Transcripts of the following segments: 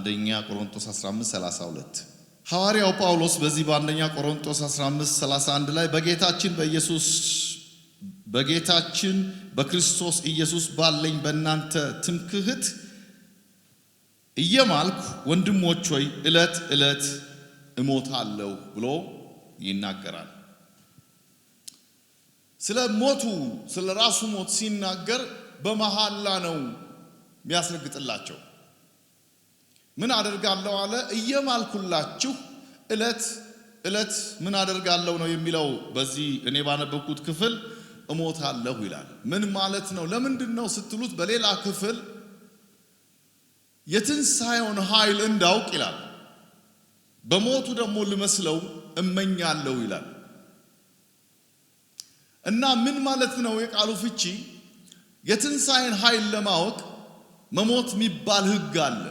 አንደኛ ቆሮንቶስ 15:32 ሐዋርያው ጳውሎስ በዚህ በአንደኛ ቆሮንቶስ 15:31 ላይ በጌታችን በክርስቶስ ኢየሱስ ባለኝ በእናንተ ትምክህት እየማልኩ ወንድሞች ሆይ ዕለት ዕለት እሞታለሁ ብሎ ይናገራል። ስለ ሞቱ ስለ ራሱ ሞት ሲናገር በመሐላ ነው የሚያስረግጥላቸው። ምን አደርጋለሁ አለ? እየማልኩላችሁ ዕለት ዕለት ምን አደርጋለሁ ነው የሚለው። በዚህ እኔ ባነበብኩት ክፍል እሞታለሁ ይላል። ምን ማለት ነው? ለምንድነው ስትሉት በሌላ ክፍል የትንሣኤውን ኃይል እንዳውቅ ይላል። በሞቱ ደግሞ ልመስለው እመኛለሁ ይላል። እና ምን ማለት ነው የቃሉ ፍቺ? የትንሣኤን ኃይል ለማወቅ መሞት የሚባል ሕግ አለ።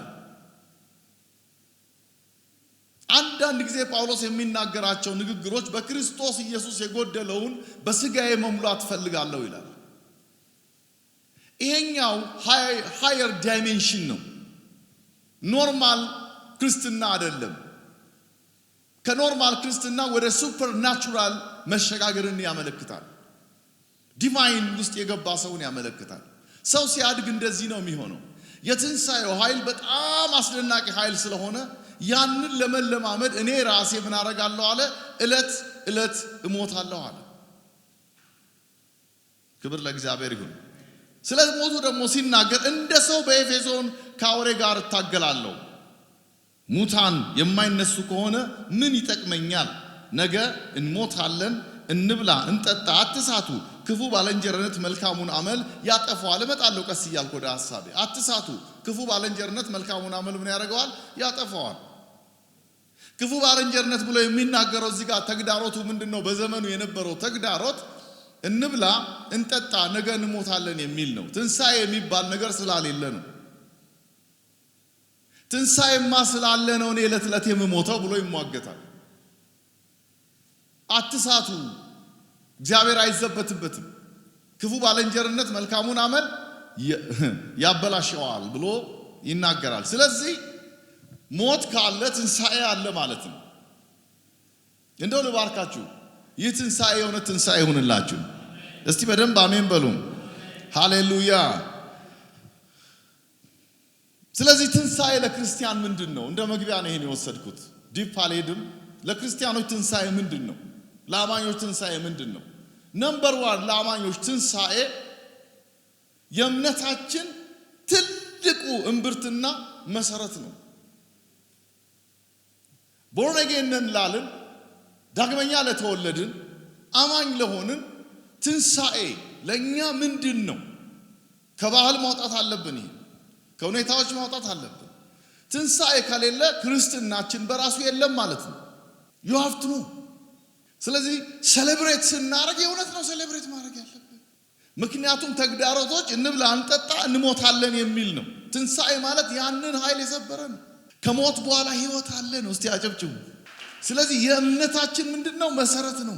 አንዳንድ ጊዜ ጳውሎስ የሚናገራቸው ንግግሮች በክርስቶስ ኢየሱስ የጎደለውን በሥጋዬ መሙላት ፈልጋለሁ ይላል። ይሄኛው ሃየር ዳይሜንሽን ነው። ኖርማል ክርስትና አይደለም። ከኖርማል ክርስትና ወደ ሱፐር ናቹራል መሸጋገርን ያመለክታል። ዲቫይን ውስጥ የገባ ሰውን ያመለክታል። ሰው ሲያድግ እንደዚህ ነው የሚሆነው። የትንሣኤው ኃይል በጣም አስደናቂ ኃይል ስለሆነ ያንን ለመለማመድ እኔ ራሴ ምን አደርጋለሁ አለ? ዕለት ዕለት እሞታለሁ አለ። ክብር ለእግዚአብሔር ይሁን። ስለ ሞቱ ደግሞ ሲናገር እንደ ሰው በኤፌሶን ከአውሬ ጋር እታገላለሁ። ሙታን የማይነሱ ከሆነ ምን ይጠቅመኛል? ነገ እንሞታለን፣ እንብላ፣ እንጠጣ፣ አትሳቱ። ክፉ ባልንጀርነት መልካሙን አመል ያጠፋዋል። እመጣለሁ ቀስ እያልኩ ወደ ሐሳቤ። አትሳቱ። ክፉ ባልንጀርነት መልካሙን አመል ምን ያደርገዋል? ያጠፋዋል። ክፉ ባልንጀርነት ብሎ የሚናገረው እዚህ ጋር ተግዳሮቱ ምንድነው? በዘመኑ የነበረው ተግዳሮት እንብላ፣ እንጠጣ፣ ነገ እንሞታለን የሚል ነው። ትንሣኤ የሚባል ነገር ስላሌለ ነው። ትንሣኤማ ስላለ ነው እኔ ዕለት ዕለት የምሞተው ብሎ ይሟገታል። አትሳቱ፣ እግዚአብሔር አይዘበትበትም። ክፉ ባልንጀርነት መልካሙን አመል ያበላሸዋል ብሎ ይናገራል። ስለዚህ ሞት ካለ ትንሣኤ አለ ማለት ነው። እንደው ልባርካችሁ፣ ይህ ትንሣኤ የሆነ ትንሣኤ ይሁንላችሁ። እስቲ በደንብ አሜን በሉ። ሃሌሉያ። ስለዚህ ትንሣኤ ለክርስቲያን ምንድን ነው? እንደ መግቢያ ነው ይሄን የወሰድኩት። ዲፕ አልሄድም። ለክርስቲያኖች ትንሣኤ ምንድን ነው? ለአማኞች ትንሣኤ ምንድን ነው? ነምበር 1 ለአማኞች ትንሣኤ የእምነታችን ትልቁ እምብርትና መሰረት ነው። ቦርን አጌን ነን ላልን፣ ዳግመኛ ለተወለድን፣ አማኝ ለሆንን ትንሣኤ ለኛ ምንድን ነው? ከባህል ማውጣት አለብን። ይሄ ከሁኔታዎች ማውጣት አለብን። ትንሣኤ ከሌለ ክርስትናችን በራሱ የለም ማለት ነው። you have to know። ስለዚህ ሴሌብሬት ስናደርግ የእውነት ነው ሴሌብሬት ማድረግ ያለብን። ምክንያቱም ተግዳሮቶች እንብላ፣ እንጠጣ፣ እንሞታለን የሚል ነው። ትንሣኤ ማለት ያንን ኃይል የሰበረ ነው። ከሞት በኋላ ህይወት አለ ነው። እስቲ አጨብጭቡ። ስለዚህ የእምነታችን ምንድነው? መሰረት ነው።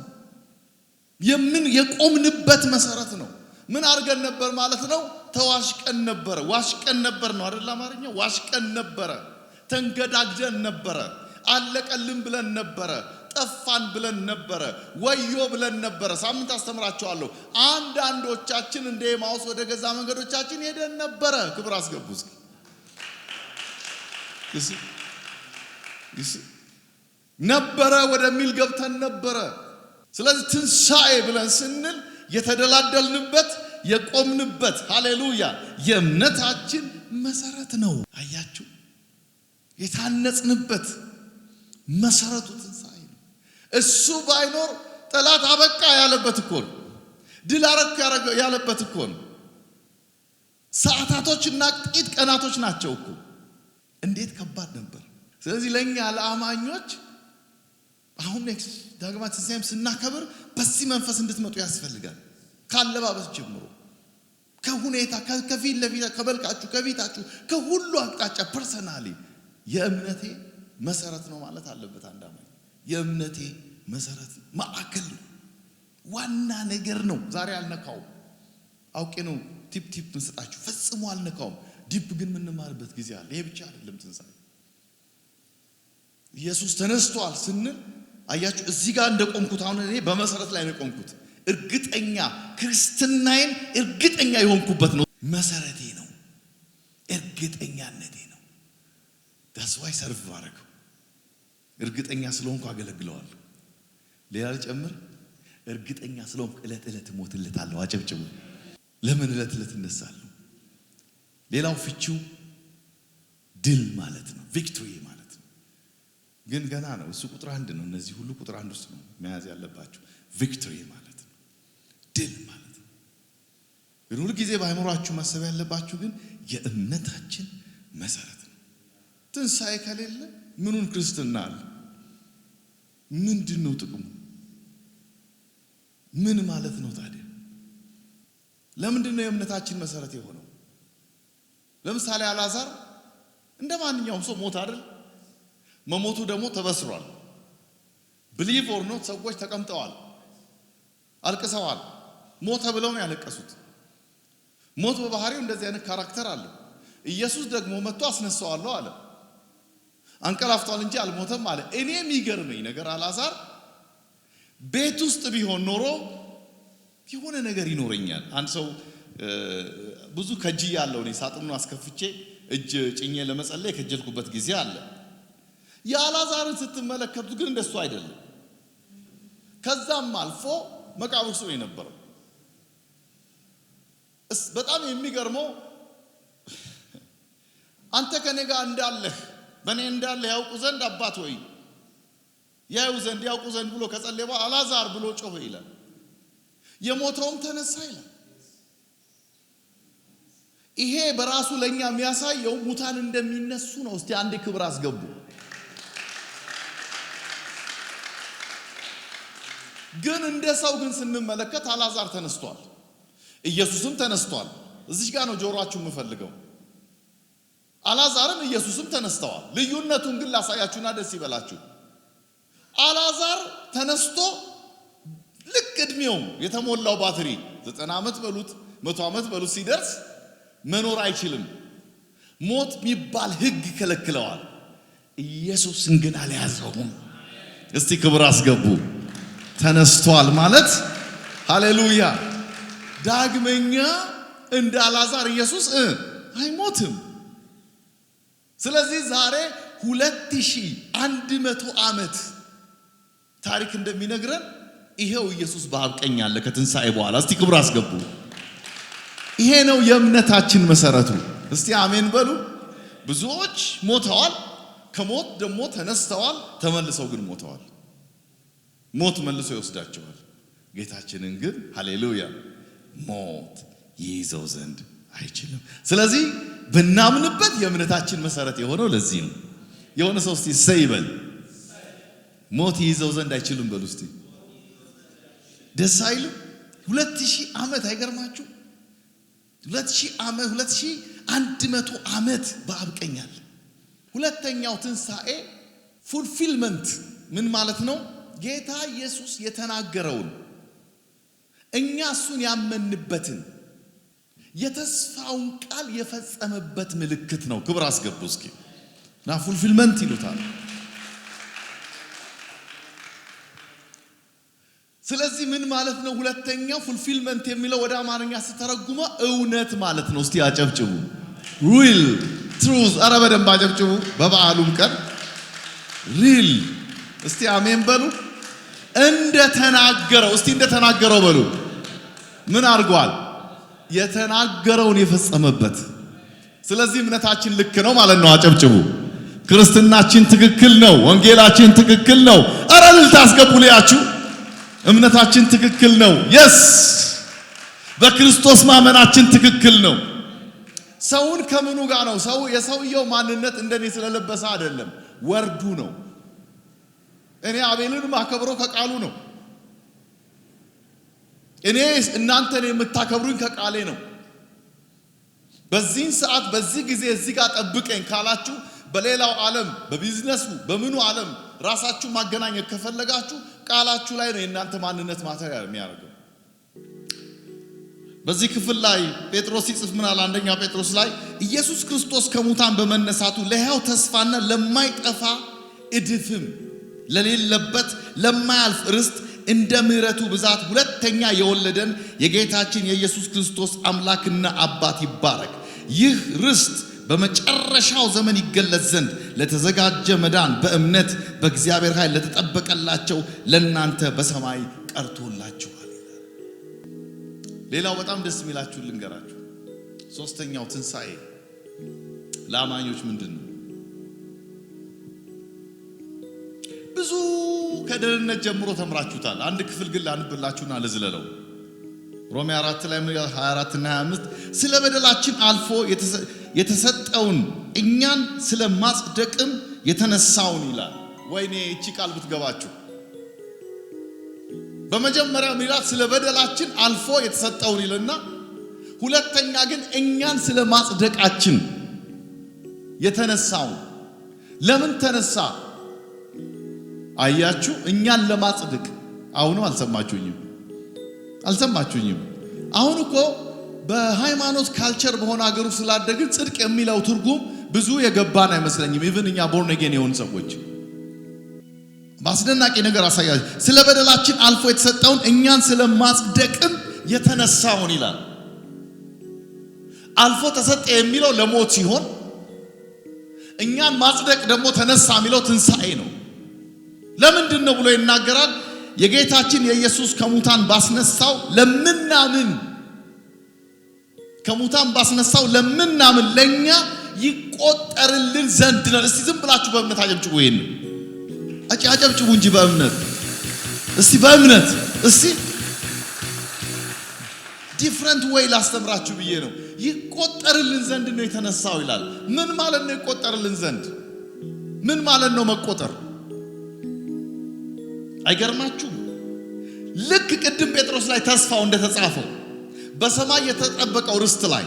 የቆምንበት መሰረት ነው። ምን አድርገን ነበር ማለት ነው? ተዋሽቀን ነበረ። ዋሽቀን ነበር ነው አይደል? አማርኛ ዋሽቀን ነበረ። ተንገዳግደን ነበረ። አለቀልን ብለን ነበረ። ጠፋን ብለን ነበረ። ወዮ ብለን ነበረ። ሳምንት አስተምራቸዋለሁ። አንዳንዶቻችን እንደ ኤማውስ ወደ ገዛ መንገዶቻችን ሄደን ነበረ። ክብር አስገቡ እስኪ። ነበረ ወደሚል ገብተን ነበረ። ስለዚህ ትንሣኤ ብለን ስንል የተደላደልንበት የቆምንበት ሃሌሉያ የእምነታችን መሰረት ነው። አያችሁ፣ የታነጽንበት መሰረቱ ትንሣኤ ነው። እሱ ባይኖር ጠላት አበቃ ያለበት እኮ ነው። ድል አረክ ያለበት እኮ ነው። ሰዓታቶችና ጥቂት ቀናቶች ናቸው እኮ። እንዴት ከባድ ነበር። ስለዚህ ለኛ ለአማኞች አሁን ኔክስት ዳግማ ትንሣኤም ስናከብር በዚህ መንፈስ እንድትመጡ ያስፈልጋል። ካለባበስ ጀምሮ፣ ከሁኔታ፣ ከፊት ለፊት፣ ከበልቃችሁ፣ ከፊታችሁ፣ ከሁሉ አቅጣጫ ፐርሰናሊ የእምነቴ መሰረት ነው ማለት አለበት። አንድ አማኝ የእምነቴ መሰረት ማዕከል ዋና ነገር ነው። ዛሬ አልነካውም። አውቄ ነው ቲፕ እንሰጣችሁ። ፈጽሞ አልነካውም። ዲፕ ግን የምንማርበት ጊዜ አለ። ይሄ ብቻ አይደለም ትንሣኤ። ኢየሱስ ተነስቷል ስንል አያችሁ እዚህ ጋር እንደቆምኩት አሁን እኔ በመሰረት ላይ ነው ቆምኩት። እርግጠኛ ክርስትናዬን እርግጠኛ የሆንኩበት ነው መሰረቴ ነው እርግጠኛነቴ ነው። that's why ሰርቭ ማድረግ እርግጠኛ ስለሆንኩ አገለግለዋለሁ። ሌላ ልጨምር እርግጠኛ ስለሆንኩ እለት እለት ሞትለታለሁ። አጨብጭቡ። ለምን እለት እለት እነሳለሁ? ሌላው ፍቺው ድል ማለት ነው ቪክቶሪ ማለት ነው። ግን ገና ነው እሱ ቁጥር 1 ነው። እነዚህ ሁሉ ቁጥር 1 ውስጥ ነው መያዝ ያለባችሁ። ቪክቶሪ ማለት ነው ድል ማለት ነው። ግን ሁሉ ጊዜ በአእምሮአችሁ ማሰብ ያለባችሁ ግን የእምነታችን መሰረት ነው። ትንሣኤ ከሌለ ምኑን ክርስትና አለ? ምንድነው ጥቅሙ? ምን ማለት ነው ታዲያ? ለምንድነው የእምነታችን መሰረት የሆነው? ለምሳሌ አልዓዛር እንደማንኛውም ሰው ሞት አይደል? መሞቱ ደግሞ ተበስሯል። ብሊቭ ኦር ኖት ሰዎች ተቀምጠዋል፣ አልቅሰዋል። ሞተ ብለው ነው ያለቀሱት። ሞት በባህሪው እንደዚህ አይነት ካራክተር አለው። ኢየሱስ ደግሞ መጥቶ አስነሳዋለሁ አለ። አንቀላፍቷል እንጂ አልሞተም አለ። እኔ የሚገርመኝ ነገር አልዓዛር ቤት ውስጥ ቢሆን ኖሮ የሆነ ነገር ይኖረኛል። አንድ ሰው ብዙ ከጂ ያለው ነው ሳጥኑን አስከፍቼ እጅ ጭኜ ለመጸለይ ከጀልኩበት ጊዜ አለ። የአልዓዛርን ስትመለከቱት ግን እንደሱ አይደለም። ከዛም አልፎ መቃብር ውስጥ ነው የነበረው። በጣም የሚገርመው አንተ ከኔ ጋር እንዳለህ በኔ እንዳለህ ያውቁ ዘንድ አባት ሆይ ያዩ ዘንድ ያውቁ ዘንድ ብሎ ከጸለየ አልዓዛር ብሎ ጮኸ ይላል። የሞተውም ተነሳ ይላል። ይሄ በራሱ ለኛ የሚያሳየው ሙታን እንደሚነሱ ነው። እስቲ አንድ ክብር አስገቡ። ግን እንደ ሰው ግን ስንመለከት አልዓዛር ተነስቷል፣ ኢየሱስም ተነስቷል። እዚህ ጋር ነው ጆሮአችሁ የምፈልገው። አልዓዛርም ኢየሱስም ተነስተዋል። ልዩነቱን ግን ላሳያችሁና ደስ ይበላችሁ። አልዓዛር ተነስቶ ልክ እድሜው የተሞላው ባትሪ 90 ዓመት በሉት 100 ዓመት በሉት ሲደርስ መኖር አይችልም። ሞት የሚባል ሕግ ይከለክለዋል። ኢየሱስን ግን አልያዘውም። እስቲ ክብር አስገቡ። ተነስቷል ማለት ሃሌሉያ። ዳግመኛ እንደ አልዓዛር ኢየሱስ አይሞትም። ስለዚህ ዛሬ 2100 ዓመት ታሪክ እንደሚነግረን ይሄው ኢየሱስ በአብ ቀኝ አለ ከትንሣኤ በኋላ። እስቲ ክብር አስገቡ። ይሄ ነው የእምነታችን መሰረቱ። እስቲ አሜን በሉ። ብዙዎች ሞተዋል፣ ከሞት ደግሞ ተነስተዋል፣ ተመልሰው ግን ሞተዋል። ሞት መልሶ ይወስዳቸዋል። ጌታችንን ግን ሃሌሉያ ሞት ይይዘው ዘንድ አይችልም። ስለዚህ ብናምንበት የእምነታችን መሰረት የሆነው ለዚህ ነው። የሆነ ሰው እስቲ ሰይበል ሞት ይይዘው ዘንድ አይችልም በሉ እስቲ። ደስ አይልም? 2000 ዓመት አይገርማችሁ? 2000 ዓመት 2100 ዓመት በአብ ቀኝ አለ። ሁለተኛው ትንሣኤ ፉልፊልመንት ምን ማለት ነው? ጌታ ኢየሱስ የተናገረውን እኛ እሱን ያመንበትን የተስፋውን ቃል የፈጸመበት ምልክት ነው። ክብር አስገቡ እስኪ እና ፉልፊልመንት ይሉታል። ስለዚህ ምን ማለት ነው? ሁለተኛው ፉልፊልመንት የሚለው ወደ አማርኛ ስተረጉመ እውነት ማለት ነው። እስቲ አጨብጭቡ። ሪል ትሩዝ። ኧረ በደንብ አጨብጭቡ። በበዓሉም ቀን ሪል። እስቲ አሜን በሉ። እንደተናገረው እስቲ እንደተናገረው በሉ። ምን አድርጓል? የተናገረውን የፈጸመበት። ስለዚህ እምነታችን ልክ ነው ማለት ነው። አጨብጭቡ። ክርስትናችን ትክክል ነው። ወንጌላችን ትክክል ነው። ኧረ እልልታ አስገቡ ልያችሁ። እምነታችን ትክክል ነው። የስ በክርስቶስ ማመናችን ትክክል ነው። ሰውን ከምኑ ጋር ነው? ሰው የሰውየው ማንነት እንደኔ ስለለበሰ አይደለም፣ ወርዱ ነው። እኔ አቤልን ማከብረው ከቃሉ ነው። እኔ እናንተን የምታከብሩኝ ከቃሌ ነው። በዚህን ሰዓት በዚህ ጊዜ እዚህ ጋር ጠብቀኝ ካላችሁ በሌላው ዓለም በቢዝነሱ በምኑ ዓለም ራሳችሁ ማገናኘት ከፈለጋችሁ ቃላችሁ ላይ ነው የእናንተ ማንነት ማተሪያ የሚያደርገው። በዚህ ክፍል ላይ ጴጥሮስ ሲጽፍ ምን አለ? አንደኛ ጴጥሮስ ላይ ኢየሱስ ክርስቶስ ከሙታን በመነሳቱ ለሕያው ተስፋና ለማይጠፋ እድፍም ለሌለበት ለማያልፍ ርስት እንደ ምሕረቱ ብዛት ሁለተኛ የወለደን የጌታችን የኢየሱስ ክርስቶስ አምላክና አባት ይባረክ። ይህ ርስት በመጨረሻው ዘመን ይገለጽ ዘንድ ለተዘጋጀ መዳን በእምነት በእግዚአብሔር ኃይል ለተጠበቀላቸው ለእናንተ በሰማይ ቀርቶላችኋል። ሌላው በጣም ደስ የሚላችሁ ልንገራችሁ። ሶስተኛው ትንሣኤ ለአማኞች ምንድነው? ብዙ ከደህንነት ጀምሮ ተምራችሁታል። አንድ ክፍል ግን ላንብላችሁና ለዝለለው። ሮሜ 4 ላይ 24 እና 25 ስለ በደላችን አልፎ የተሰጠውን እኛን ስለ ማጽደቅም የተነሳውን ይላል። ወይኔ እቺ ቃል ብትገባችሁ። በመጀመሪያ ሚላት ስለ በደላችን አልፎ የተሰጠውን ይልና ሁለተኛ ግን እኛን ስለ ማጽደቃችን የተነሳውን። ለምን ተነሳ? አያችሁ፣ እኛን ለማጽደቅ። አሁንም አልሰማችሁኝም? አሁን እኮ በሃይማኖት ካልቸር በሆነ ሀገሩ ስላደግን ጽድቅ የሚለው ትርጉም ብዙ የገባን አይመስለኝም። ኢቭን እኛ ቦርን አጌን የሆኑ ሰዎች ማስደናቂ ነገር አሳያችሁ። ስለ በደላችን አልፎ የተሰጠውን እኛን ስለ ማጽደቅም የተነሳውን ይላል። አልፎ ተሰጠ የሚለው ለሞት ሲሆን እኛን ማጽደቅ ደግሞ ተነሳ የሚለው ትንሣኤ ነው። ለምንድን ነው ብሎ ይናገራል። የጌታችን የኢየሱስ ከሙታን ባስነሳው ለምናምን ለኛ ይቆጠርልን ዘንድ ነው። እስቲ ዝም ብላችሁ በእምነት አጨብጭቡ። ይሄን አጨብጭቡ እንጂ በእምነት እስቲ ዲፍረንት ዌይ ላስተምራችሁ ብዬ ነው። ይቆጠርልን ዘንድ ነው የተነሳው ይላል። ምን ማለት ነው ይቆጠርልን ዘንድ? ምን ማለት ነው መቆጠር? አይገርማችሁም? ልክ ቅድም ጴጥሮስ ላይ ተስፋው እንደተጻፈው በሰማይ የተጠበቀው ርስት ላይ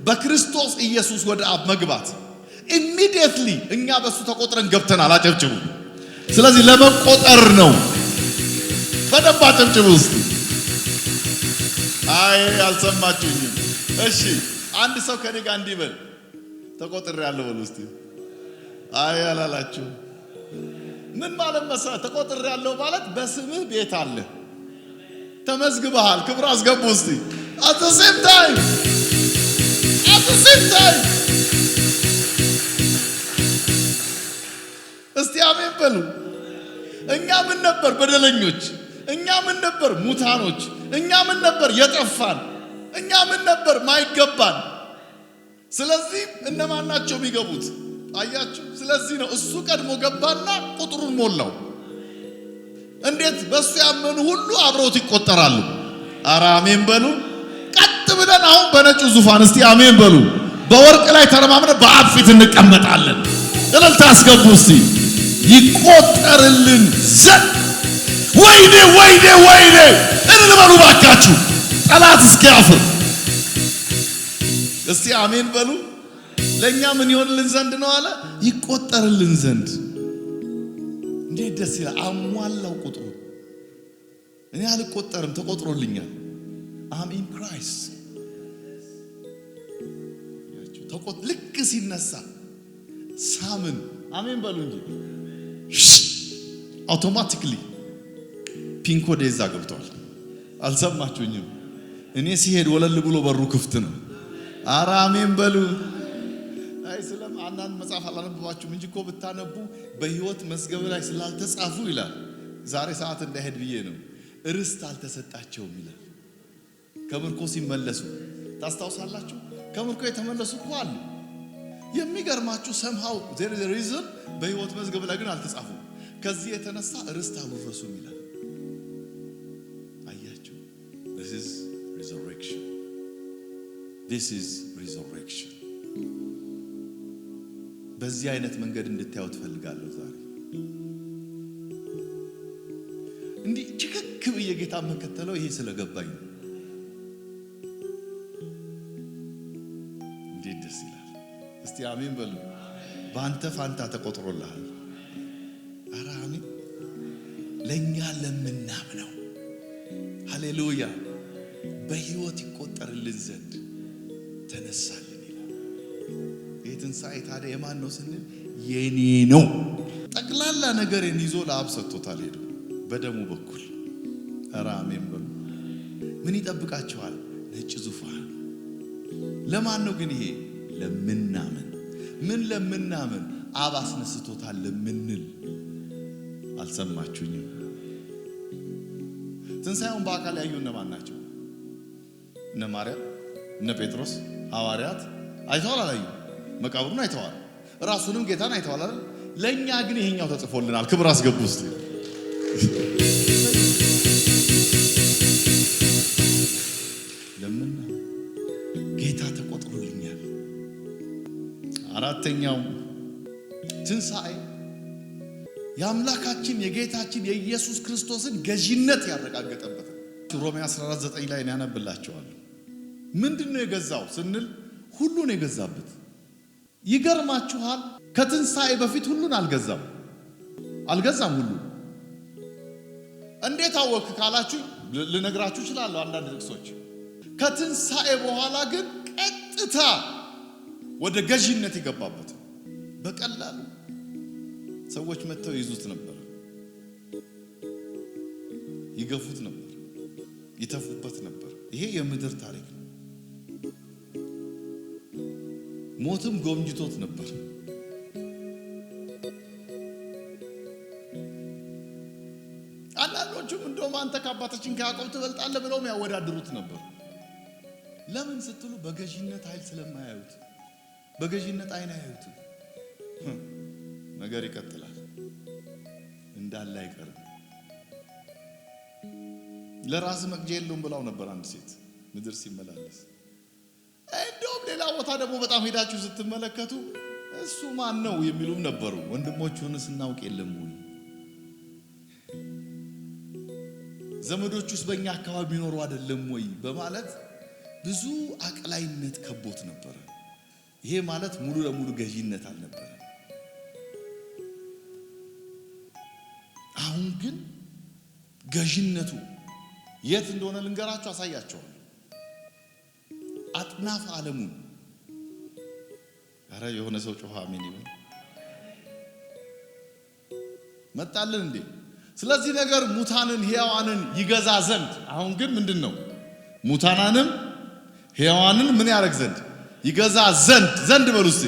በክርስቶስ ኢየሱስ ወደ አብ መግባት ኢሚዲየትሊ እኛ በሱ ተቆጥረን ገብተናል። አጨብጭቡ። ስለዚህ ለመቆጠር ነው። በደንብ አጨብጭቡ እስቲ። አይ አልሰማችሁኝም? እሺ አንድ ሰው ከኔ ጋር እንዲህ በል፣ ተቆጥሬያለሁ በሉ እስቲ። አይ አላላችሁ። ምን ማለት መሰለህ? ተቆጥሬያለሁ ማለት በስምህ ቤት አለ፣ ተመዝግበሃል። ክብር አስገቡ እስቲ። at the same time እስቲ አሜን በሉ። እኛ ምን ነበር? በደለኞች። እኛ ምን ነበር? ሙታኖች። እኛ ምን ነበር? የጠፋን። እኛ ምን ነበር? ማይገባን። ስለዚህ እነማን ናቸው የሚገቡት? አያችሁ። ስለዚህ ነው እሱ ቀድሞ ገባና ቁጥሩን ሞላው። እንዴት? በሱ ያመኑ ሁሉ አብረውት ይቆጠራሉ። ኧረ አሜን በሉ። ቀጥ ብለን አሁን በነጩ ዙፋን እስቲ አሜን በሉ። በወርቅ ላይ ተረማምረን በአብ ፊት እንቀመጣለን። እልልታ አስገቡ እስቲ። ይቆጠርልን ዘንድ ወይኔ እልል በሉ ባካችሁ፣ ጠላት እስኪያፍር። እስቲ አሜን በሉ። ለኛ ምን ይሆንልን ዘንድ ነው አለ? ይቆጠርልን ዘንድ። እንዴት ደስ ይላል! አሟላው ቁጥሩ። እኔ አልቆጠርም፣ ተቆጥሮልኛል። አም ኢን ክራይስት። ልክ ሲነሳ ሳምን አሜን በሉ እንጂ አውቶማቲክሊ ፒንኮድ እዛ ገብቷል። አልሰማችሁኝም? እኔ ሲሄድ ወለል ብሎ በሩ ክፍት ነው። ኧረ አሜን በሉ። አይ ስለም አንዳንድ መጽሐፍ አላነበባችሁም እንጂ እኮ ብታነቡ በሕይወት መዝገብ ላይ ስላልተጻፉ ይላል። ዛሬ ሰዓት እንዳይሄድ ብዬ ነው። ርስት አልተሰጣቸውም ይላል። ከምርኮ ሲመለሱ ታስታውሳላችሁ? ከምርኮ የተመለሱ እኮ አሉ። የሚገርማችሁ somehow there is a reason በሕይወት መዝገብ ላይ ግን አልተጻፉም። ከዚህ የተነሳ ርስት አልወረሱም ይላል። አያችሁ? This is resurrection. በዚህ አይነት መንገድ እንድታዩ ትፈልጋለሁ ዛሬ። እንዲህ ችክክ ብዬ ጌታ መከተለው ይሄ ስለገባኝ ነው። እንዴት ደስ ይላል! እስቲ አሜን በሉ። በአንተ ፋንታ ተቆጥሮልሃል። ኧረ አሜን። ለኛ ለምናምነው ሃሌሉያ በሕይወት ይቆጠርልን ዘንድ ተነሳልን ይላል። ይህ ትንሣኤ ታዲያ የማን ነው ስንል የኔ ነው። ጠቅላላ ነገርን ይዞ ለአብ ሰጥቶታል ሄዶ በደሙ በኩል። ኧረ አሜን በሉ። ምን ይጠብቃችኋል? ነጭ ዙፋን። ለማን ነው ግን ይሄ? ለምናምን። ምን ለምናምን? አብ አስነስቶታል ለምንል። አልሰማችሁኝም? ትንሣኤውን በአካል ያዩ እነማን ናቸው? እነ ማርያም፣ እነ ጴጥሮስ ሐዋርያት አይተዋል አላዩ? መቃብሩን አይተዋል፣ ራሱንም ጌታን አይተዋል አይደል? ለኛ ግን ይሄኛው ተጽፎልናል። ክብር አስገቡ እስቲ። ለምን ጌታ ተቆጥሮልኛል። አራተኛው ትንሣኤ የአምላካችን የጌታችን የኢየሱስ ክርስቶስን ገዢነት ያረጋገጠበት። ሮሜ 14:9 ላይ ያነብላችኋለሁ። ምንድነው የገዛው ስንል ሁሉን የገዛበት። ይገርማችኋል፣ ከትንሣኤ በፊት ሁሉን አልገዛም። ሁሉ እንዴት አወክ ካላችሁ ልነግራችሁ እችላለሁ አንዳንድ ጥቅሶች። ከትንሣኤ በኋላ ግን ቀጥታ ወደ ገዢነት የገባበት። በቀላሉ ሰዎች መጥተው ይዙት ነበር፣ ይገፉት ነበር፣ ይተፉበት ነበር። ይሄ የምድር ታሪክ ነው። ሞትም ጎምጅቶት ነበር። አንዳንዶቹም እንደውም አንተ ከአባታችን ከያዕቆብ ትበልጣለህ ብለውም ያወዳድሩት ነበር። ለምን ስትሉ በገዢነት ኃይል ስለማያዩት፣ በገዢነት አይን አያዩትም። ነገር ይቀጥላል፣ እንዳለ አይቀርም። ለራስ መቅጃ የለውም ብላው ነበር አንድ ሴት ምድር ሲመላለስ። እንደውም ሌላ ቦታ ደግሞ በጣም ሄዳችሁ ስትመለከቱ እሱ ማን ነው የሚሉም ነበሩ። ወንድሞቹንስ እናውቅ የለም ወይ? ዘመዶቹስ በእኛ አካባቢ ቢኖሩ አይደለም ወይ? በማለት ብዙ አቅላይነት ከቦት ነበር። ይሄ ማለት ሙሉ ለሙሉ ገዢነት አልነበረ። አሁን ግን ገዢነቱ የት እንደሆነ ልንገራችሁ፣ አሳያቸዋለሁ። አጥናፍ ዓለሙን። ኧረ የሆነ ሰው ጮኸ አሜን ይበል። መጣልን እንዴ? ስለዚህ ነገር ሙታንን ሕያዋንን ይገዛ ዘንድ አሁን ግን ምንድነው? ሙታናንም ሕያዋንን ምን ያደርግ ዘንድ? ይገዛ ዘንድ በሉ እስቲ።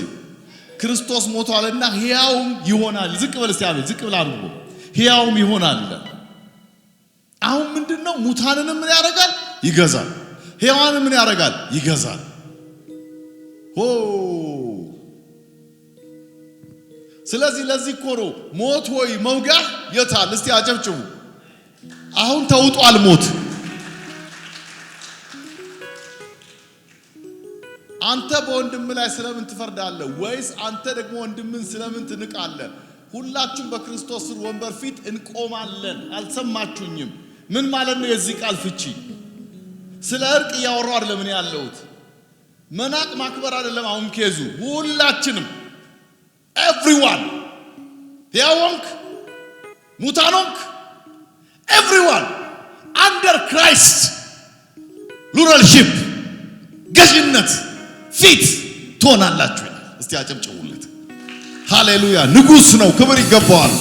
ክርስቶስ ሞቷልና ሕያውም ይሆናል። ዝቅ በል እስቲ አሜን። ዝቅ ብላ አንብቦ ሕያውም ይሆናል። አሁን ምንድነው? ሙታንንም ምን ያደርጋል? ይገዛል። ሕያዋንን ምን ያደርጋል? ይገዛል። ስለዚህ ለዚህ እኮ ነው ሞት ሆይ መውጋህ የታል? እስቲ አጨብጭቡ። አሁን ተውጧል ሞት። አንተ በወንድም ላይ ስለምን ትፈርዳለህ? ወይስ አንተ ደግሞ ወንድምን ስለምን ትንቃለህ? ሁላችሁም በክርስቶስ ስር ወንበር ፊት እንቆማለን። አልሰማችሁኝም? ምን ማለት ነው የዚህ ቃል ፍቺ? ስለ እርቅ እያወራሁ አይደለም እኔ ያለሁት። መናቅ ማክበር አይደለም አሁን ኬዙ። ሁላችንም ኤቭሪዋን፣ ሕያዋንክ ሙታኖንክ ኤቭሪዋን አንደር ክራይስት ሉራልሺፕ ገዥነት ፊት ትሆናላችሁ። እስቲ አጨብጭቡለት። ሃሌሉያ! ንጉሥ ነው፣ ክብር ይገባዋል።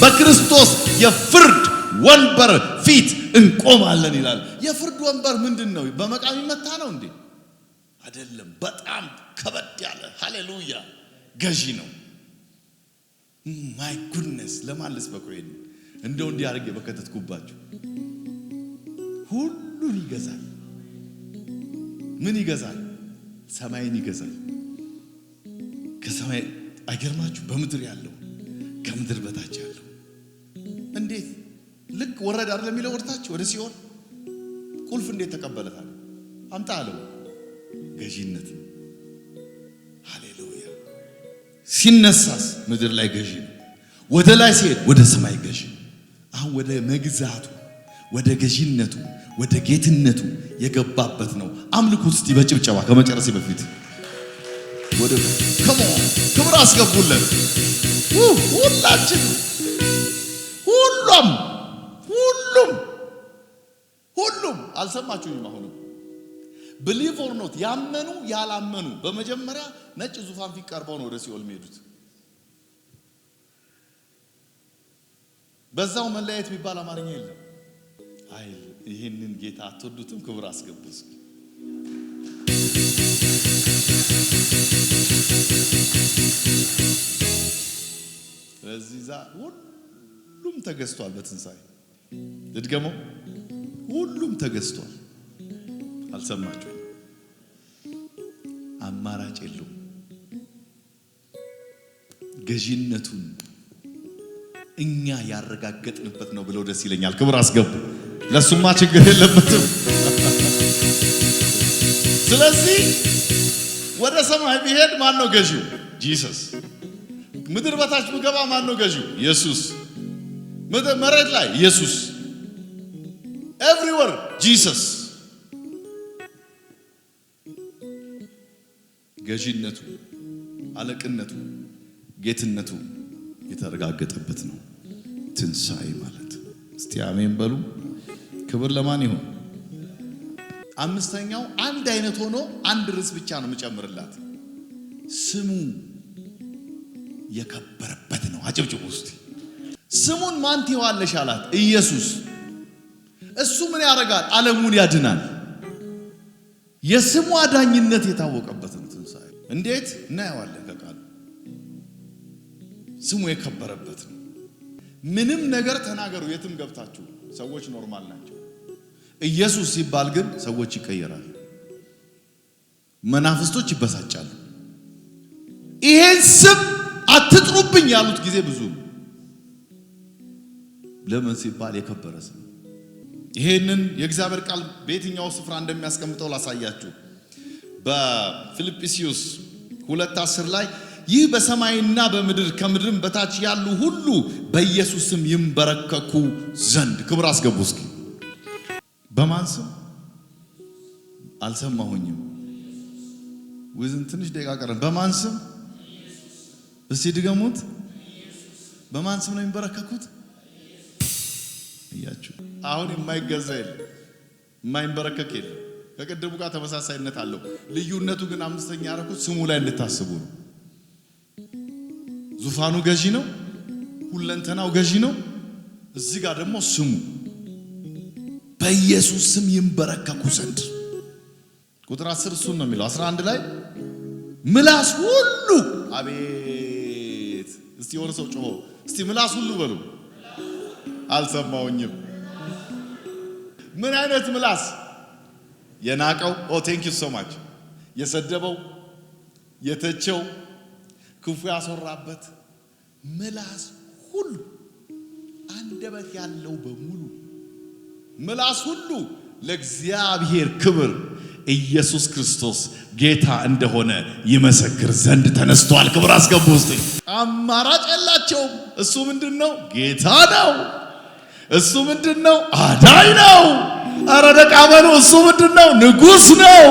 በክርስቶስ የፍርድ ወንበር ፊት እንቆማለን ይላል። የፍርድ ወንበር ምንድን ነው? በመቃም ይመታ ነው እንዴ? አይደለም። በጣም ከበድ ያለ ሃሌሉያ ገዢ ነው። ማይ ጉድነስ ለማለስ በኩሬን እንደው እንዲህ አድርጌ በከተትኩባችሁ። ሁሉን ይገዛል። ምን ይገዛል? ሰማይን ይገዛል። ከሰማይ አይገርማችሁ? በምድር ያለው ከምድር በታች ያለው እንዴት ልክ ወረደ አይደል የሚለው ወርታች ወደ ሲኦል ቁልፍ እንዴት ተቀበለታል? አምጣ አለው። ገዢነት። ሃሌሉያ! ሲነሳስ ምድር ላይ ገዢ ነው። ወደ ላይ ሲሄድ ወደ ሰማይ ገዢ። አሁን ወደ መግዛቱ፣ ወደ ገዢነቱ፣ ወደ ጌትነቱ የገባበት ነው። አምልኩት እስቲ በጭብጨባ ከመጨረሴ በፊት ወደ ክብር አስገቡለት። ሁላችን ሁሉም አልሰማችሁኝም? አሁን believe or not ያመኑ ያላመኑ በመጀመሪያ ነጭ ዙፋን ፊት ቀርበው ነው ወደ ሲኦል የሚሄዱት። በዛው መለያየት የሚባል አማርኛ የለም። አይ ይሄንን ጌታ አትወዱትም? ክብር አስገቡስ። ስለዚህ ሁሉም ተገዝቷል በትንሣኤ። ልድገመው፣ ሁሉም ተገዝቷል። አልሰማችሁም? አማራጭ የለውም። ገዢነቱን እኛ ያረጋገጥንበት ነው ብለው ደስ ይለኛል። ክብር አስገቡ። ለሱማ ችግር የለበትም። ስለዚህ ወደ ሰማይ ቢሄድ ማን ነው ገዢው? ጂሰስ። ምድር በታች ብገባ ማን ነው ገዢው? ኢየሱስ። መሬት ላይ ኢየሱስ። ኤቭሪዌር ጂሰስ። ገዢነቱ፣ አለቅነቱ፣ ጌትነቱ የተረጋገጠበት ነው ትንሣኤ ማለት። እስቲ አሜን በሉ። ክብር ለማን ይሁን? አምስተኛው አንድ አይነት ሆኖ አንድ ርዕስ ብቻ ነው የምጨምርላት። ስሙ የከበረበት ነው። አጨብጭቡ እስቲ። ስሙን ማን ትይዋለሽ አላት። ኢየሱስ። እሱ ምን ያደርጋል? ዓለሙን ያድናል። የስሙ አዳኝነት የታወቀበት ነው ትንሣኤ። እንዴት እናየዋለን ከቃሉ። ስሙ የከበረበት ነው። ምንም ነገር ተናገሩ የትም ገብታችሁ፣ ሰዎች ኖርማል ናቸው። ኢየሱስ ሲባል ግን ሰዎች ይቀየራሉ፣ መናፍስቶች ይበሳጫሉ። ይሄን ስም አትጥሩብኝ ያሉት ጊዜ ብዙ ነው። ለምን ሲባል የከበረ ስም። ይሄንን የእግዚአብሔር ቃል በየትኛው ስፍራ እንደሚያስቀምጠው ላሳያችሁ። በፊልጵስዩስ 2:10 ላይ ይህ በሰማይና በምድር ከምድርም በታች ያሉ ሁሉ በኢየሱስ ስም ይንበረከኩ ዘንድ። ክብር አስገቡ እስኪ። በማን ስም? አልሰማሁኝም። ወዝን ትንሽ ደቂቃ ቀረን። በማን ስም? እስቲ ድገሙት። በማን ስም ነው የሚንበረከኩት? እያችሁ አሁን የማይገዛ የለም፣ የማይንበረከክ የለም። ከቅድሙ ጋር ተመሳሳይነት አለው። ልዩነቱ ግን አምስተኛ ያደረኩት ስሙ ላይ እንድታስቡ ነው። ዙፋኑ ገዢ ነው፣ ሁለንተናው ገዢ ነው። እዚህ ጋር ደግሞ ስሙ በኢየሱስ ስም ይንበረከኩ ዘንድ። ቁጥር 10 እሱን ነው የሚለው። 11 ላይ ምላስ ሁሉ፣ አቤት! እስቲ ወደ ሰው ጮሆ እስቲ ምላስ ሁሉ በሉ። አልሰማውኝም። ምን አይነት ምላስ? የናቀው፣ ኦ ቴንክ ዩ ሶ ማች፣ የሰደበው፣ የተቸው፣ ክፉ ያስወራበት ምላስ ሁሉ፣ አንደበት ያለው በሙሉ ምላስ ሁሉ ለእግዚአብሔር ክብር ኢየሱስ ክርስቶስ ጌታ እንደሆነ ይመሰክር ዘንድ ተነስቷል። ክብር አስገቡ ውስጥ። አማራጭ የላቸውም። እሱ ምንድነው? ጌታ ነው። እሱ ምንድነው? አዳኝ ነው። አረ ደቃመኑ። እሱ ምንድነው? ንጉሥ ነው።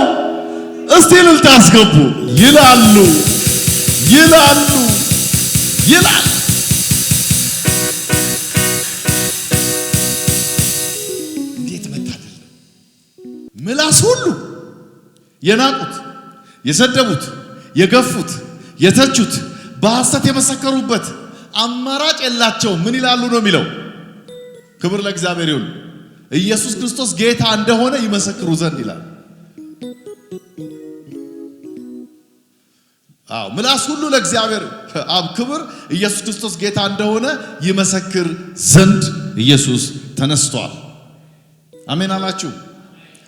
እስቲ እልልታ አስገቡ። ይላሉ ይላሉ ይላል። እንዴት መታደል! ምላስ ሁሉ የናቁት፣ የሰደቡት፣ የገፉት፣ የተቹት፣ በሐሰት የመሰከሩበት አማራጭ የላቸው። ምን ይላሉ ነው የሚለው? ክብር ለእግዚአብሔር ይሁን። ኢየሱስ ክርስቶስ ጌታ እንደሆነ ይመሰክሩ ዘንድ ይላል። አዎ ምላስ ሁሉ ለእግዚአብሔር አብ ክብር ኢየሱስ ክርስቶስ ጌታ እንደሆነ ይመሰክር ዘንድ ኢየሱስ ተነስቷል። አሜን አላችሁ?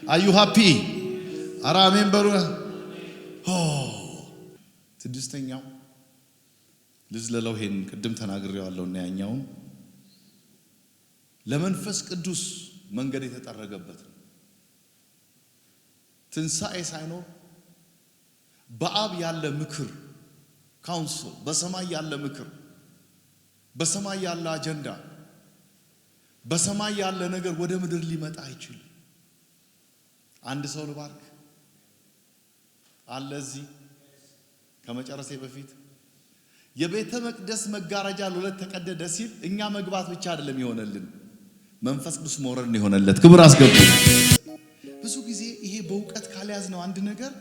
አዩ ሃፒ? አራ አሜን በሩ። ስድስተኛው ልዝለለው። ይሄን ቅድም ተናግሬዋለሁና ያኛውን ለመንፈስ ቅዱስ መንገድ የተጠረገበት ትንሣኤ ሳይኖር በአብ ያለ ምክር ካውንስል፣ በሰማይ ያለ ምክር፣ በሰማይ ያለ አጀንዳ፣ በሰማይ ያለ ነገር ወደ ምድር ሊመጣ አይችልም። አንድ ሰው ልባርክ አለ እዚህ። ከመጨረሴ በፊት የቤተ መቅደስ መጋረጃ ለሁለት ተቀደደ ሲል እኛ መግባት ብቻ አይደለም የሆነልን፣ መንፈስ ቅዱስ መውረድ ነው የሆነለት። ክብር አስገቡ። ብዙ ጊዜ ይሄ በእውቀት ካልያዝ ነው አንድ ነገር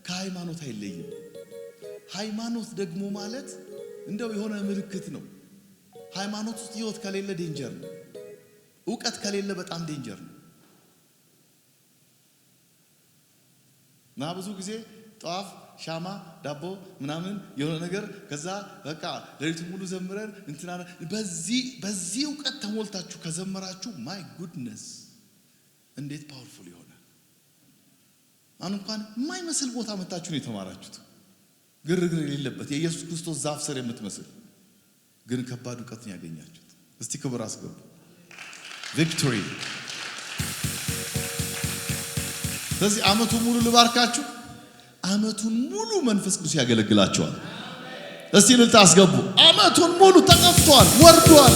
ከሃይማኖት አይለይም። ሃይማኖት ደግሞ ማለት እንደው የሆነ ምልክት ነው። ሃይማኖት ውስጥ ህይወት ከሌለ ዴንጀር ነው። ዕውቀት ከሌለ በጣም ዴንጀር ነው። እና ብዙ ጊዜ ጧፍ፣ ሻማ፣ ዳቦ ምናምን የሆነ ነገር ከዛ በቃ ለሊት ሙሉ ዘምረን እንትና በዚህ ዕውቀት ተሞልታችሁ ከዘመራችሁ ማይ ጉድነስ እንዴት ፓወርፉል ይሆናል። አሁን እንኳን የማይመስል ቦታ መጣችሁ ነው የተማራችሁት። ግርግር የሌለበት የኢየሱስ ክርስቶስ ዛፍ ስር የምትመስል ግን ከባድ ዕውቀትን ያገኛችሁት። እስቲ ክብር አስገቡ። ቪክቶሪ። ስለዚህ ዓመቱን ሙሉ ልባርካችሁ። ዓመቱን ሙሉ መንፈስ ቅዱስ ያገለግላችኋል። እስቲ እልልታ አስገቡ። ዓመቱን ሙሉ ተቀፍቷል፣ ወርዷል፣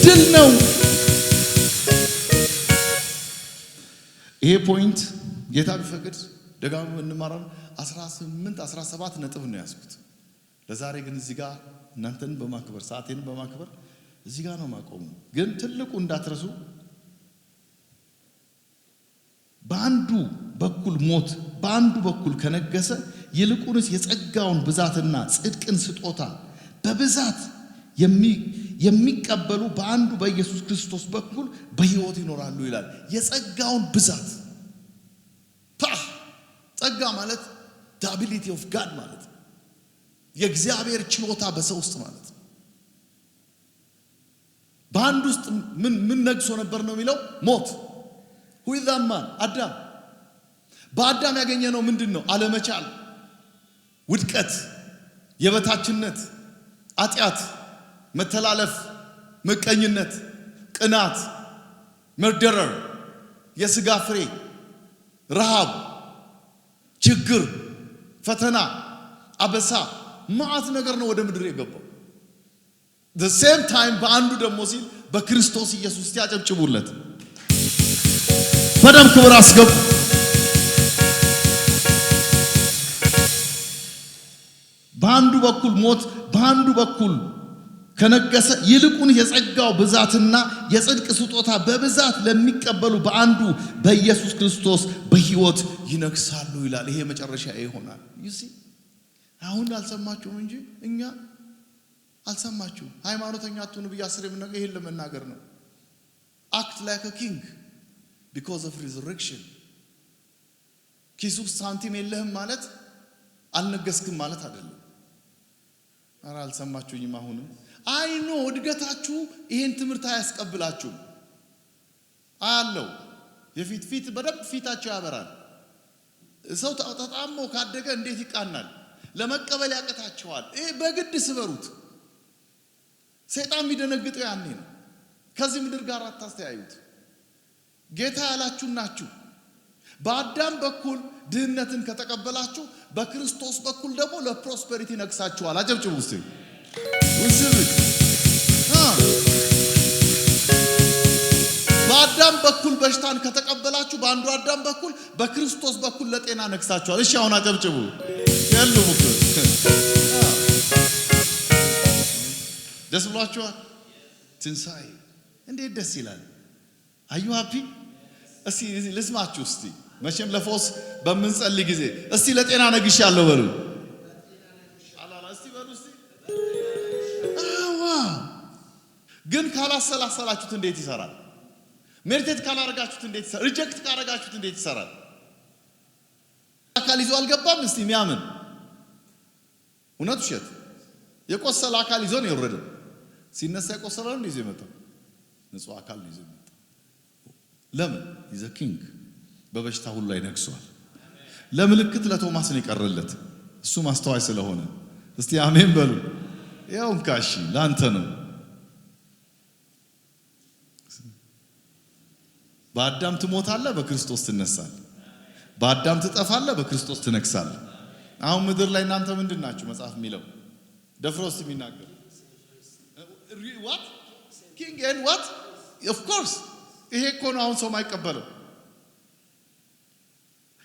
ድል ነው። ይሄ ፖይንት ጌታ ቢፈቅድ ደጋግሞ እንማራለን። 18 17 ነጥብ ነው ያዝኩት። ለዛሬ ግን እዚህ ጋር እናንተን በማክበር ሰዓቴን በማክበር እዚህ ጋር ነው ማቆሙ። ግን ትልቁ እንዳትረሱ፣ በአንዱ በኩል ሞት በአንዱ በኩል ከነገሰ ይልቁንስ የጸጋውን ብዛትና ጽድቅን ስጦታ በብዛት የሚቀበሉ በአንዱ በኢየሱስ ክርስቶስ በኩል በሕይወት ይኖራሉ ይላል። የጸጋውን ብዛት ጸጋ ማለት the ability of God ማለት ነው። የእግዚአብሔር ችሎታ በሰው ውስጥ ማለት ነው። በአንድ ውስጥ ምን ነግሶ ነበር ነው የሚለው? ሞት። who is that man? አዳም። በአዳም ያገኘነው ምንድነው? አለመቻል፣ ውድቀት፣ የበታችነት፣ ኃጢአት፣ መተላለፍ፣ ምቀኝነት፣ ቅናት፣ መርደረር፣ የሥጋ ፍሬ፣ ረሃብ፣ ችግር፣ ፈተና፣ አበሳ፣ ማዕት ነገር ነው ወደ ምድር የገባው። the same time በአንዱ ደግሞ ሲል በክርስቶስ ኢየሱስ ያጨብጭቡለት። በደም ክብር አስገቡ። በአንዱ በኩል ሞት በአንዱ በኩል ከነገሰ ይልቁን የጸጋው ብዛትና የጽድቅ ስጦታ በብዛት ለሚቀበሉ በአንዱ በኢየሱስ ክርስቶስ በሕይወት ይነግሳሉ ይላል። ይሄ መጨረሻ ይሆናል። አሁን አልሰማችሁም እንጂ እኛ አልሰማችሁም። ሃይማኖተኛ አትሁኑ ብዬ አስሬ የምናገር ይሄን ለመናገር ነው። act like a king because of resurrection። ኪሱ ሳንቲም የለህም ማለት አልነገስክም ማለት አይደለም። አራ አልሰማችሁኝም? አሁንም አይኖ እድገታችሁ ይሄን ትምህርት አያስቀብላችሁም አለው። የፊት በደንብ ፊታችሁ ያበራል። ሰው ተጣጣሞ ካደገ እንዴት ይቃናል? ለመቀበል ያቀታቸዋል። ይሄ በግድ ስበሩት። ሰይጣን የሚደነግጠው ያኔ ነው። ከዚህ ምድር ጋር አታስተያዩት። ጌታ ያላችሁ ናችሁ። በአዳም በኩል ድህነትን ከተቀበላችሁ በክርስቶስ በኩል ደግሞ ለፕሮስፐሪቲ ነግሳችኋል። አጨብጭቡ እስቲ። በአዳም በኩል በሽታን ከተቀበላችሁ በአንዱ አዳም በኩል በክርስቶስ በኩል ለጤና ነግሳችኋል። እሺ አሁን አጨብጭቡ። ያሉም ደስ ብሏችኋል? ትንሣኤ እንዴት ደስ ይላል! አዩ ሃፒ? እስቲ ልስማችሁ እስቲ። መቼም ለፎስ በምንጸልይ ጊዜ እስቲ ለጤና ነግሻለሁ በሉ። እስቲ በሉ እስቲ። ግን ካላሰላሰላችሁት እንዴት ይሰራል? ሜዲቴት ካላረጋችሁት እንዴት ይሰራል? ሪጀክት ካላረጋችሁት እንዴት ይሰራል? አካል ይዞ አልገባም። እስቲ የሚያምን እውነት ውሸት? የቆሰለ አካል ይዞ ነው የወረደው። ሲነሳ የቆሰለው ነው ይዞ የመጣው። ንጹህ አካል ነው ይዞ የመጣው። ለምን? ኢዝ ኪንግ። በበሽታ ሁሉ ላይ ነግሷል። ለምልክት ለቶማስ ነው የቀረለት፣ እሱ ማስተዋይ ስለሆነ። እስቲ አሜን በሉ። ያው እንካሺ ላንተ ነው። በአዳም ትሞታለህ፣ በክርስቶስ ትነሳለህ። በአዳም ትጠፋለህ፣ በክርስቶስ ትነግሳለህ። አሁን ምድር ላይ እናንተ ምንድን ናችሁ? መጽሐፍ የሚለው ደፍሮስ የሚናገር what king and what of course ይሄ እኮ ነው አሁን ሰው ማይቀበለው።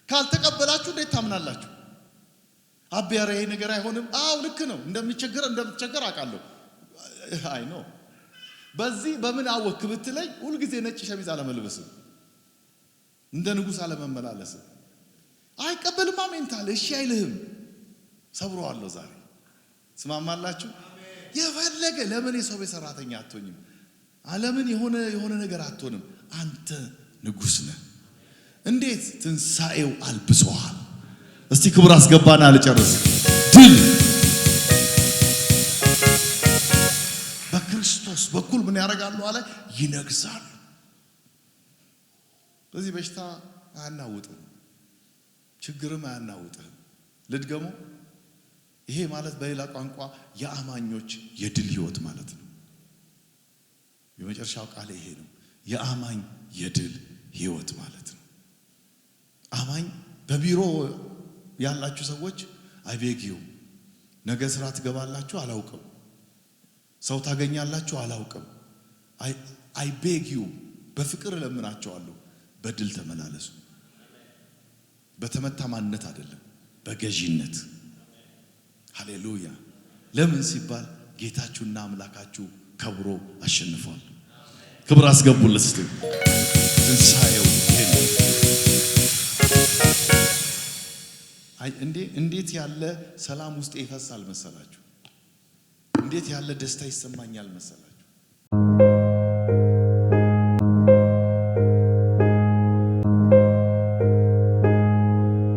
ካልተቀበላችሁ እንዴት ታምናላችሁ? አብያረ ይሄ ነገር አይሆንም። አው ልክ ነው። እንደምትቸገር አውቃለሁ። አይ ኖ በዚህ በምን አወክ ብትለኝ ሁሉ ጊዜ ነጭ ሸሚዝ አለመልበስ፣ እንደ ንጉስ አለመመላለስ አይቀበልም። ሜንታል እሺ አይልህም። ሰብሮአለሁ ዛሬ። ስማማላችሁ? የፈለገ ለምን የሰው ቤት ሰራተኛ አትሆንም? ዓለምን የሆነ ነገር አትሆንም። አንተ ንጉሥ ነህ። እንዴት? ትንሣኤው አልብሶሃል። እስቲ ክብር አስገባና ልጨርስ። ድል በክርስቶስ በኩል ምን ያደርጋሉ አለ? ይነግዛሉ። በዚህ በሽታ አያናውጥም፣ ችግርም አያናውጥም። ልድገሙ። ይሄ ማለት በሌላ ቋንቋ የአማኞች የድል ህይወት ማለት ነው። የመጨረሻው ቃል ይሄ ነው። የአማኝ የድል ህይወት ማለት ነው። አማኝ በቢሮ ያላችሁ ሰዎች አይቤጊዩ ነገ ስራ ትገባላችሁ አላውቅም፣ ሰው ታገኛላችሁ አላውቅም። አይቤጊዩ በፍቅር ለምናቸዋለሁ፣ በድል ተመላለሱ። በተመታ ማንነት አይደለም፣ በገዢነት። ሃሌሉያ። ለምን ሲባል ጌታችሁና አምላካችሁ ከብሮ አሸንፏል። ክብር አስገቡለት እስቲ። ትንሣኤው እንዴት ያለ ሰላም ውስጥ ይፈሳል መሰላችሁ? እንዴት ያለ ደስታ ይሰማኛል መሰላችሁ?